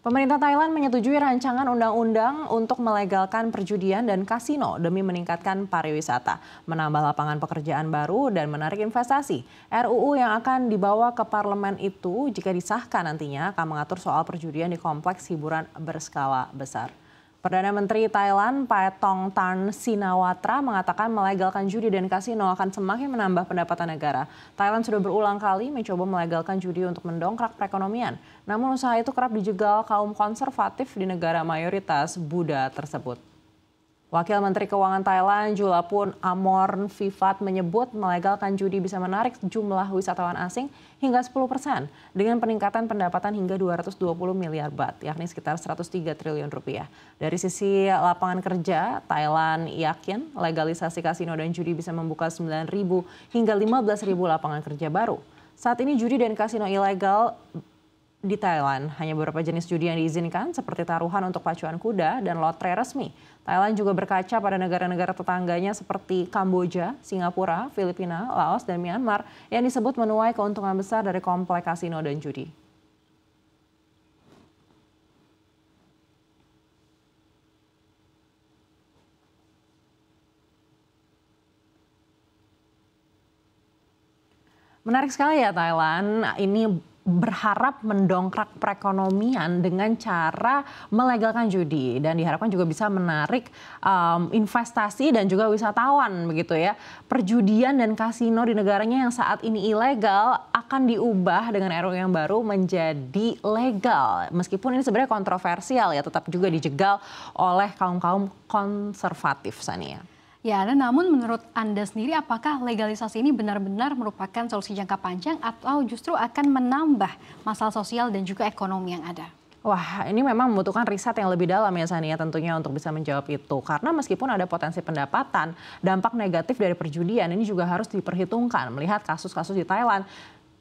Pemerintah Thailand menyetujui rancangan undang-undang untuk melegalkan perjudian dan kasino demi meningkatkan pariwisata, menambah lapangan pekerjaan baru, dan menarik investasi. RUU yang akan dibawa ke parlemen itu jika disahkan nantinya akan mengatur soal perjudian di kompleks hiburan berskala besar. Perdana Menteri Thailand Paetong Tan Shinawatra mengatakan melegalkan judi dan kasino akan semakin menambah pendapatan negara. Thailand sudah berulang kali mencoba melegalkan judi untuk mendongkrak perekonomian. Namun usaha itu kerap dijegal kaum konservatif di negara mayoritas Buddha tersebut. Wakil Menteri Keuangan Thailand Julapun Amornvivat menyebut melegalkan judi bisa menarik jumlah wisatawan asing hingga 10% dengan peningkatan pendapatan hingga 220 miliar baht, yakni sekitar 103 triliun rupiah. Dari sisi lapangan kerja, Thailand yakin legalisasi kasino dan judi bisa membuka 9.000 hingga 15.000 lapangan kerja baru. Saat ini judi dan kasino ilegal di Thailand, hanya beberapa jenis judi yang diizinkan seperti taruhan untuk pacuan kuda dan lotre resmi. Thailand juga berkaca pada negara-negara tetangganya seperti Kamboja, Singapura, Filipina, Laos, dan Myanmar yang disebut menuai keuntungan besar dari kompleks kasino dan judi. Menarik sekali ya Thailand, ini berharap mendongkrak perekonomian dengan cara melegalkan judi dan diharapkan juga bisa menarik investasi dan juga wisatawan begitu ya. Perjudian dan kasino di negaranya yang saat ini ilegal akan diubah dengan RUU yang baru menjadi legal. Meskipun ini sebenarnya kontroversial ya, tetap juga dijegal oleh kaum-kaum konservatif, Sania. Ya, namun menurut Anda sendiri apakah legalisasi ini benar-benar merupakan solusi jangka panjang atau justru akan menambah masalah sosial dan juga ekonomi yang ada? Wah, ini memang membutuhkan riset yang lebih dalam ya Sania tentunya untuk bisa menjawab itu. Karena meskipun ada potensi pendapatan, dampak negatif dari perjudian ini juga harus diperhitungkan melihat kasus-kasus di Thailand.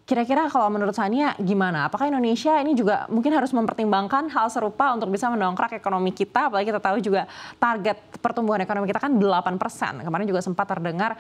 Kira-kira kalau menurut Sania gimana? Apakah Indonesia ini juga mungkin harus mempertimbangkan hal serupa untuk bisa mendongkrak ekonomi kita? Apalagi kita tahu juga target pertumbuhan ekonomi kita kan 8%. Kemarin juga sempat terdengar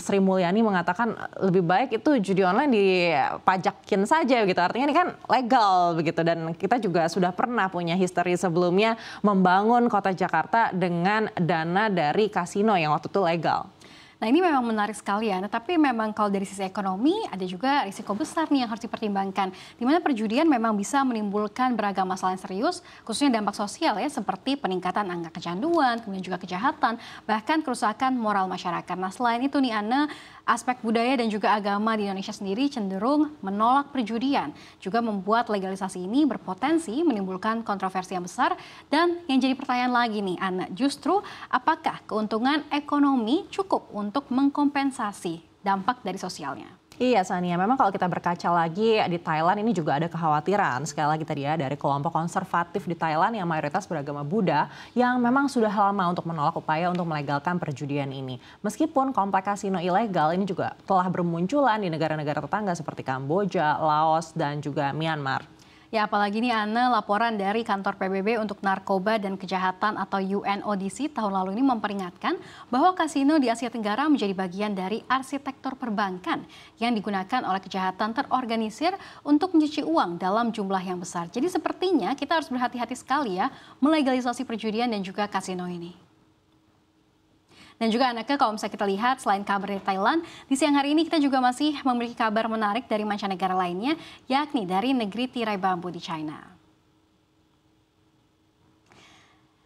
Sri Mulyani mengatakan lebih baik itu judi online dipajakin saja gitu. Artinya ini kan legal begitu dan kita juga sudah pernah punya histori sebelumnya membangun kota Jakarta dengan dana dari kasino yang waktu itu legal. Nah ini memang menarik sekali ya, tapi memang kalau dari sisi ekonomi ada juga risiko besar nih yang harus dipertimbangkan. Di mana perjudian memang bisa menimbulkan beragam masalah yang serius, khususnya dampak sosial ya, seperti peningkatan angka kecanduan, kemudian juga kejahatan, bahkan kerusakan moral masyarakat. Nah selain itu nih Ana, aspek budaya dan juga agama di Indonesia sendiri cenderung menolak perjudian. Juga membuat legalisasi ini berpotensi menimbulkan kontroversi yang besar. Dan yang jadi pertanyaan lagi nih Ana, justru apakah keuntungan ekonomi cukup untuk mengkompensasi dampak dari sosialnya? Iya Sania, memang kalau kita berkaca lagi di Thailand ini juga ada kekhawatiran sekali lagi tadi ya dari kelompok konservatif di Thailand yang mayoritas beragama Buddha yang memang sudah lama untuk menolak upaya untuk melegalkan perjudian ini. Meskipun kompleks kasino ilegal ini juga telah bermunculan di negara-negara tetangga seperti Kamboja, Laos, dan juga Myanmar. Ya apalagi nih Ana, laporan dari kantor PBB untuk narkoba dan kejahatan atau UNODC tahun lalu ini memperingatkan bahwa kasino di Asia Tenggara menjadi bagian dari arsitektur perbankan yang digunakan oleh kejahatan terorganisir untuk mencuci uang dalam jumlah yang besar. Jadi sepertinya kita harus berhati-hati sekali ya melegalisasi perjudian dan juga kasino ini. Dan juga anaknya kalau misalnya kita lihat selain kabar dari Thailand, di siang hari ini kita juga masih memiliki kabar menarik dari mancanegara lainnya, yakni dari negeri tirai bambu di China.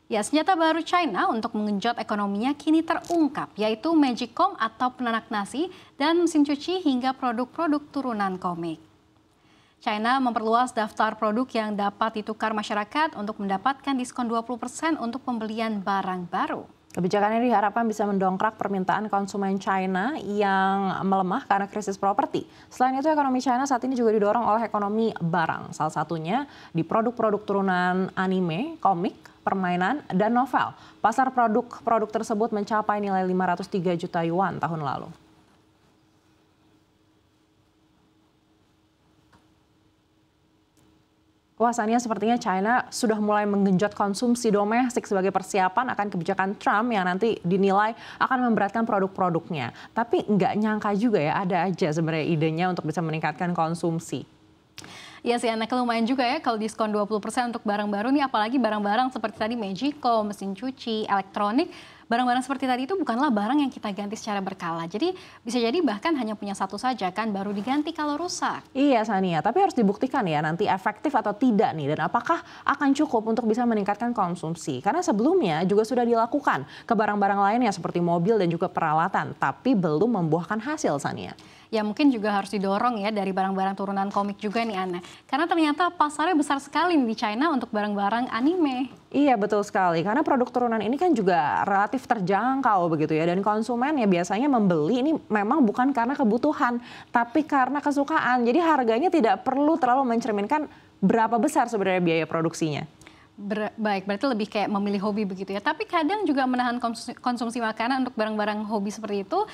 Ya, senjata baru China untuk mengenjot ekonominya kini terungkap, yaitu Magicom atau penanak nasi dan mesin cuci hingga produk-produk turunan komik. China memperluas daftar produk yang dapat ditukar masyarakat untuk mendapatkan diskon 20% untuk pembelian barang baru. Kebijakan ini diharapkan bisa mendongkrak permintaan konsumen China yang melemah karena krisis properti. Selain itu, ekonomi China saat ini juga didorong oleh ekonomi barang. Salah satunya di produk-produk turunan anime, komik, permainan, dan novel. Pasar produk tersebut mencapai nilai 503 juta yuan tahun lalu. Wah, Sania, sepertinya China sudah mulai menggenjot konsumsi domestik sebagai persiapan akan kebijakan Trump yang nanti dinilai akan memberatkan produk-produknya. Tapi nggak nyangka juga ya, ada aja sebenarnya idenya untuk bisa meningkatkan konsumsi. Iya sih, anak lumayan juga ya kalau diskon 20% untuk barang baru nih, apalagi barang-barang seperti tadi Magico, mesin cuci, elektronik. Barang-barang seperti tadi itu bukanlah barang yang kita ganti secara berkala. Jadi bisa jadi bahkan hanya punya satu saja kan, baru diganti kalau rusak. Iya Sania, tapi harus dibuktikan ya nanti efektif atau tidak nih, dan apakah akan cukup untuk bisa meningkatkan konsumsi. Karena sebelumnya juga sudah dilakukan ke barang-barang lainnya seperti mobil dan juga peralatan, tapi belum membuahkan hasil Sania. Ya mungkin juga harus didorong ya dari barang-barang turunan komik juga nih Ana. Karena ternyata pasarnya besar sekali nih di China untuk barang-barang anime. Iya betul sekali, karena produk turunan ini kan juga relatif terjangkau begitu ya. Dan konsumen ya biasanya membeli ini memang bukan karena kebutuhan, tapi karena kesukaan. Jadi harganya tidak perlu terlalu mencerminkan berapa besar sebenarnya biaya produksinya. Baik, berarti lebih kayak memilih hobi begitu ya. Tapi kadang juga menahan konsumsi makanan untuk barang-barang hobi seperti itu,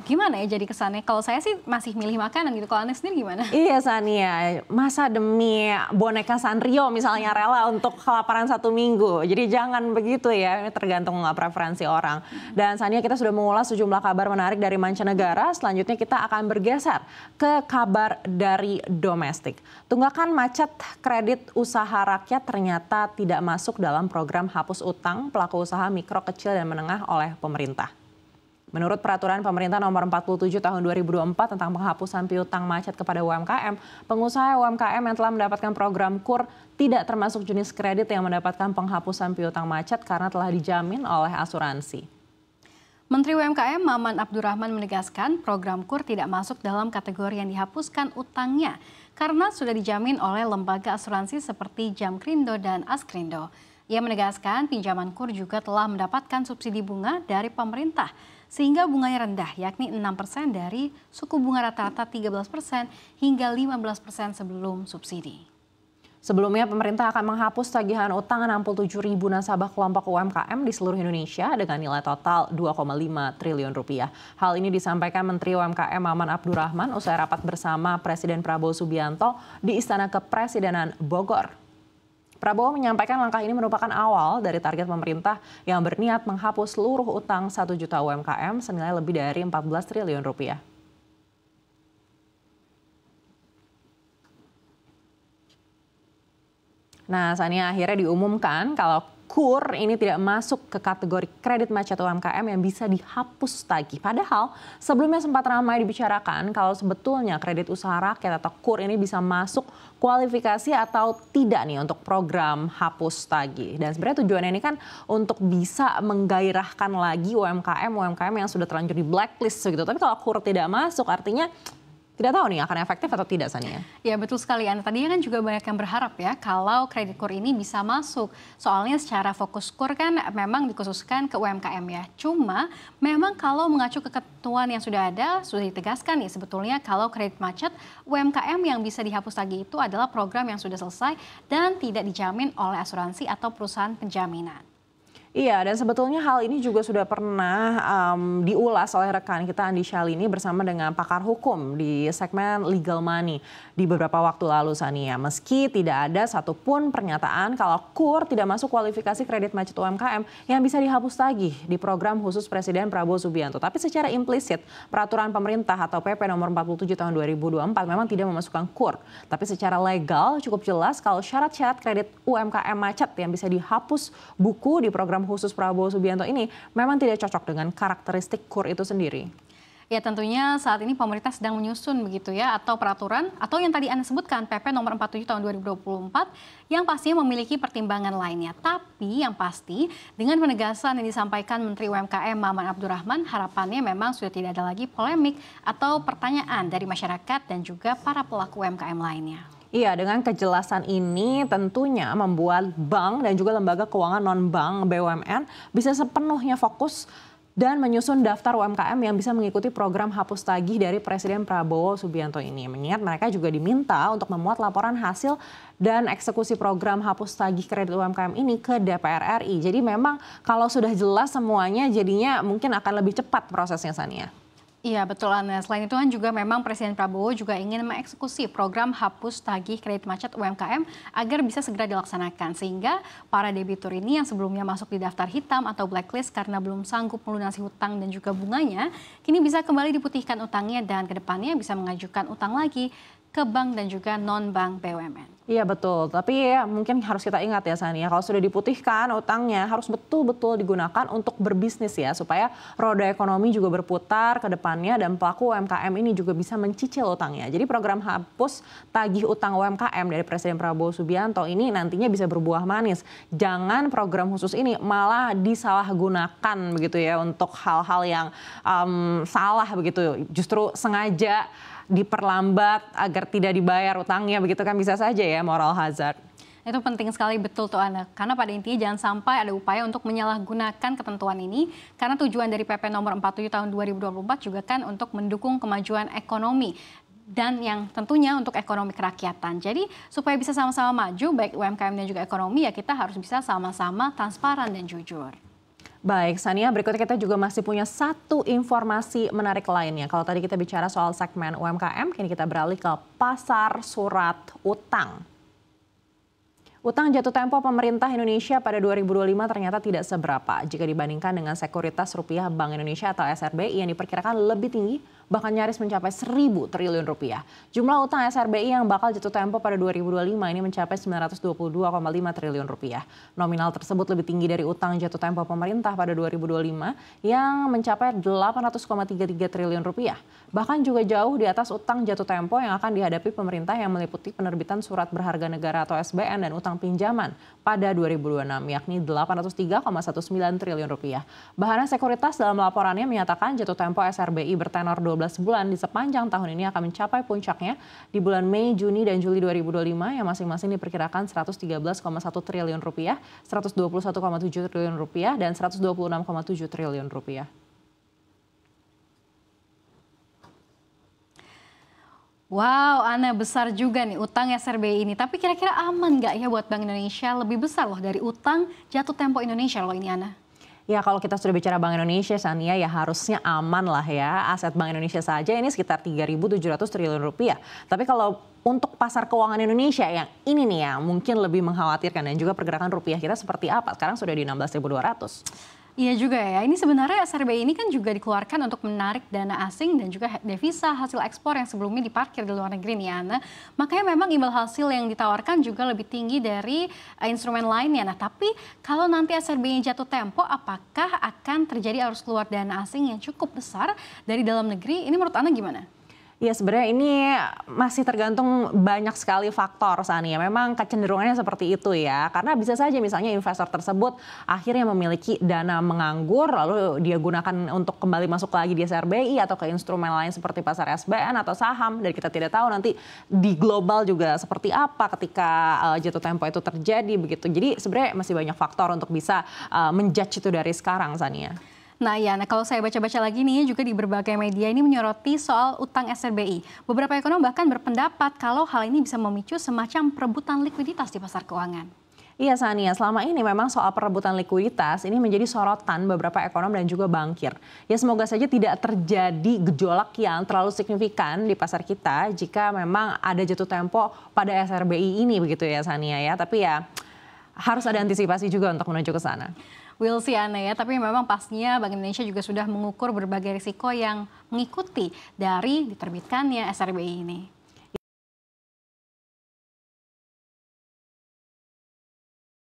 gimana ya jadi kesannya? Kalau saya sih masih milih makanan gitu, kalau Anda sendiri gimana? Iya Sania, masa demi boneka Sanrio misalnya rela untuk kelaparan 1 minggu. Jadi jangan begitu ya, ini tergantung preferensi orang. Dan Sania, kita sudah mengulas sejumlah kabar menarik dari mancanegara. Selanjutnya kita akan bergeser ke kabar dari domestik. Tunggakan macet kredit usaha rakyat ternyata tidak masuk dalam program hapus utang pelaku usaha mikro, kecil, dan menengah oleh pemerintah. Menurut peraturan pemerintah nomor 47 tahun 2024 tentang penghapusan piutang macet kepada UMKM, pengusaha UMKM yang telah mendapatkan program KUR tidak termasuk jenis kredit yang mendapatkan penghapusan piutang macet karena telah dijamin oleh asuransi. Menteri UMKM Maman Abdurrahman menegaskan program KUR tidak masuk dalam kategori yang dihapuskan utangnya karena sudah dijamin oleh lembaga asuransi seperti Jamkrindo dan Askrindo. Ia menegaskan pinjaman KUR juga telah mendapatkan subsidi bunga dari pemerintah sehingga bunganya rendah, yakni 6% dari suku bunga rata-rata 13% hingga 15% sebelum subsidi. Sebelumnya, pemerintah akan menghapus tagihan utang 67.000 nasabah kelompok UMKM di seluruh Indonesia dengan nilai total 2,5 triliun rupiah. Hal ini disampaikan Menteri UMKM Maman Abdurrahman usai rapat bersama Presiden Prabowo Subianto di Istana Kepresidenan Bogor. Prabowo menyampaikan langkah ini merupakan awal dari target pemerintah yang berniat menghapus seluruh utang 1 juta UMKM senilai lebih dari 14 triliun rupiah. Nah, Sania, akhirnya diumumkan kalau KUR ini tidak masuk ke kategori kredit macet UMKM yang bisa dihapus tagih. Padahal sebelumnya sempat ramai dibicarakan kalau sebetulnya kredit usaha rakyat atau KUR ini bisa masuk kualifikasi atau tidak nih untuk program hapus tagih. Dan sebenarnya tujuannya ini kan untuk bisa menggairahkan lagi UMKM yang sudah terlanjur di blacklist gitu. Tapi kalau KUR tidak masuk artinya tidak tahu nih akan efektif atau tidak Sania. Ya betul sekali Ana. Tadinya kan juga banyak yang berharap ya kalau kredit KUR ini bisa masuk. Soalnya secara fokus KUR kan memang dikhususkan ke UMKM ya. Cuma memang kalau mengacu ke ketentuan yang sudah ada, sudah ditegaskan nih sebetulnya kalau kredit macet UMKM yang bisa dihapus tagih itu adalah program yang sudah selesai dan tidak dijamin oleh asuransi atau perusahaan penjaminan. Iya, dan sebetulnya hal ini juga sudah pernah diulas oleh rekan kita Andi Syalini bersama dengan pakar hukum di segmen Legal Money di beberapa waktu lalu Sania. Meski tidak ada satupun pernyataan kalau KUR tidak masuk kualifikasi kredit macet UMKM yang bisa dihapus tagih di program khusus Presiden Prabowo Subianto. Tapi secara implisit peraturan pemerintah atau PP nomor 47 tahun 2024 memang tidak memasukkan KUR. Tapi secara legal cukup jelas kalau syarat-syarat kredit UMKM macet yang bisa dihapus buku di program khusus Prabowo Subianto ini memang tidak cocok dengan karakteristik KUR itu sendiri. Ya tentunya saat ini pemerintah sedang menyusun begitu ya atau peraturan atau yang tadi Anda sebutkan PP nomor 47 tahun 2024 yang pastinya memiliki pertimbangan lainnya. Tapi yang pasti dengan penegasan yang disampaikan Menteri UMKM Maman Abdurrahman harapannya memang sudah tidak ada lagi polemik atau pertanyaan dari masyarakat dan juga para pelaku UMKM lainnya. Iya, dengan kejelasan ini tentunya membuat bank dan juga lembaga keuangan non-bank BUMN bisa sepenuhnya fokus dan menyusun daftar UMKM yang bisa mengikuti program hapus tagih dari Presiden Prabowo Subianto ini. Mengingat mereka juga diminta untuk memuat laporan hasil dan eksekusi program hapus tagih kredit UMKM ini ke DPR RI. Jadi memang kalau sudah jelas semuanya jadinya mungkin akan lebih cepat prosesnya Sania. Iya betul Ana. Selain itu kan juga memang Presiden Prabowo juga ingin mengeksekusi program hapus tagih kredit macet UMKM agar bisa segera dilaksanakan. Sehingga para debitur ini yang sebelumnya masuk di daftar hitam atau blacklist karena belum sanggup melunasi hutang dan juga bunganya, kini bisa kembali diputihkan utangnya dan kedepannya bisa mengajukan utang lagi ke bank dan juga non-bank BUMN. Iya betul, tapi ya mungkin harus kita ingat ya Sani ya, kalau sudah diputihkan utangnya harus betul-betul digunakan untuk berbisnis ya, supaya roda ekonomi juga berputar ke depannya dan pelaku UMKM ini juga bisa mencicil utangnya. Jadi program hapus tagih utang UMKM dari Presiden Prabowo Subianto ini nantinya bisa berbuah manis. Jangan program khusus ini malah disalahgunakan begitu ya untuk hal-hal yang salah begitu, justru sengaja diperlambat agar tidak dibayar utangnya, begitu kan bisa saja ya moral hazard. Itu penting sekali, betul tuh Ana. Karena pada intinya jangan sampai ada upaya untuk menyalahgunakan ketentuan ini. Karena tujuan dari PP nomor 47 tahun 2024 juga kan untuk mendukung kemajuan ekonomi. Dan yang tentunya untuk ekonomi kerakyatan. Jadi supaya bisa sama-sama maju, baik UMKM dan juga ekonomi, ya kita harus bisa sama-sama transparan dan jujur. Baik, Sania, berikutnya kita juga masih punya satu informasi menarik lainnya. Kalau tadi kita bicara soal segmen UMKM, kini kita beralih ke pasar surat utang. Utang jatuh tempo pemerintah Indonesia pada 2025 ternyata tidak seberapa jika dibandingkan dengan sekuritas rupiah Bank Indonesia atau SRBI yang diperkirakan lebih tinggi, bahkan nyaris mencapai 1.000 triliun rupiah. Jumlah utang SRBI yang bakal jatuh tempo pada 2025 ini mencapai 922,5 triliun rupiah. Nominal tersebut lebih tinggi dari utang jatuh tempo pemerintah pada 2025 yang mencapai 800,33 triliun rupiah. Bahkan juga jauh di atas utang jatuh tempo yang akan dihadapi pemerintah yang meliputi penerbitan surat berharga negara atau SBN dan utang pinjaman pada 2026 yakni 803,19 triliun rupiah. Bahana Sekuritas dalam laporannya menyatakan jatuh tempo SRBI bertenor 12 bulan di sepanjang tahun ini akan mencapai puncaknya di bulan Mei, Juni, dan Juli 2025 yang masing-masing diperkirakan 113,1 triliun rupiah, 121,7 triliun rupiah, dan 126,7 triliun rupiah. Wow, Ana, besar juga nih utang SRBI ini. Tapi kira-kira aman nggak ya buat Bank Indonesia? Lebih besar loh dari utang jatuh tempo Indonesia loh ini, Ana. Ya kalau kita sudah bicara Bank Indonesia, Sania, ya harusnya aman lah ya. Aset Bank Indonesia saja ini sekitar 3.700 triliun rupiah. Tapi kalau untuk pasar keuangan Indonesia yang ini nih ya mungkin lebih mengkhawatirkan, dan juga pergerakan rupiah kita seperti apa? Sekarang sudah di 16.200. Iya juga ya, ini sebenarnya SRBI ini kan juga dikeluarkan untuk menarik dana asing dan juga devisa hasil ekspor yang sebelumnya diparkir di luar negeri nih Ana. Makanya memang imbal hasil yang ditawarkan juga lebih tinggi dari instrumen lainnya. Nah tapi kalau nanti SRBI jatuh tempo, apakah akan terjadi arus keluar dana asing yang cukup besar dari dalam negeri? Ini menurut Ana gimana? Ya sebenarnya ini masih tergantung banyak sekali faktor Sania. Memang kecenderungannya seperti itu ya. Karena bisa saja misalnya investor tersebut akhirnya memiliki dana menganggur lalu dia gunakan untuk kembali masuk lagi di SRBI atau ke instrumen lain seperti pasar SBN atau saham. Dan kita tidak tahu nanti di global juga seperti apa ketika jatuh tempo itu terjadi begitu. Jadi sebenarnya masih banyak faktor untuk bisa menjudge itu dari sekarang Sania. Nah ya, kalau saya baca-baca lagi nih juga di berbagai media ini menyoroti soal utang SRBI. Beberapa ekonom bahkan berpendapat kalau hal ini bisa memicu semacam perebutan likuiditas di pasar keuangan. Iya Sania, selama ini memang soal perebutan likuiditas ini menjadi sorotan beberapa ekonom dan juga bankir. Ya semoga saja tidak terjadi gejolak yang terlalu signifikan di pasar kita jika memang ada jatuh tempo pada SRBI ini begitu ya Sania ya. Tapi ya harus ada antisipasi juga untuk menuju ke sana. Will see Ana ya, tapi memang pastinya Bank Indonesia juga sudah mengukur berbagai risiko yang mengikuti dari diterbitkannya SRBI ini.